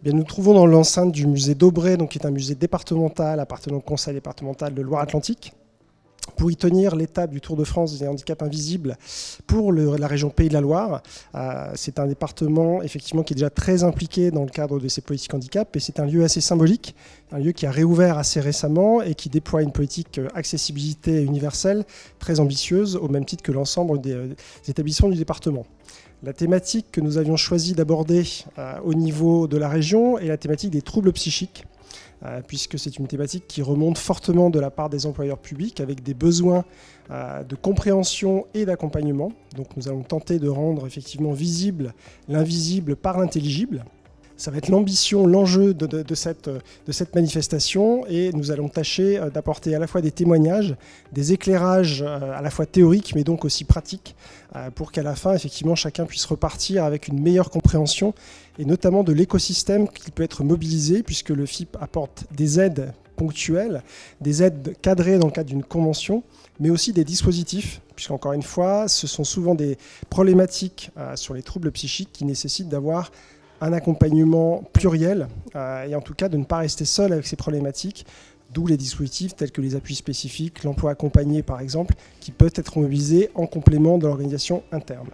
Bien, nous nous trouvons dans l'enceinte du musée d'Aubray, qui est un musée départemental appartenant au conseil départemental de Loire-Atlantique, pour y tenir l'étape du Tour de France des handicaps invisibles pour la région Pays de la Loire. C'est un département effectivement qui est déjà très impliqué dans le cadre de ces politiques handicap, et c'est un lieu assez symbolique, un lieu qui a réouvert assez récemment et qui déploie une politique accessibilité universelle très ambitieuse, au même titre que l'ensemble des établissements du département. La thématique que nous avions choisi d'aborder au niveau de la région est la thématique des troubles psychiques, puisque c'est une thématique qui remonte fortement de la part des employeurs publics, avec des besoins de compréhension et d'accompagnement. Donc nous allons tenter de rendre effectivement visible l'invisible par l'intelligible. Ça va être l'ambition, l'enjeu de cette manifestation, et nous allons tâcher d'apporter à la fois des témoignages, des éclairages à la fois théoriques mais donc aussi pratiques, pour qu'à la fin effectivement chacun puisse repartir avec une meilleure compréhension, et notamment de l'écosystème qui peut être mobilisé, puisque le FIP apporte des aides ponctuelles, des aides cadrées dans le cadre d'une convention, mais aussi des dispositifs, puisqu'encore une fois ce sont souvent des problématiques sur les troubles psychiques qui nécessitent d'avoir un accompagnement pluriel, et en tout cas de ne pas rester seul avec ces problématiques, d'où les dispositifs tels que les appuis spécifiques, l'emploi accompagné par exemple, qui peuvent être mobilisés en complément de l'organisation interne.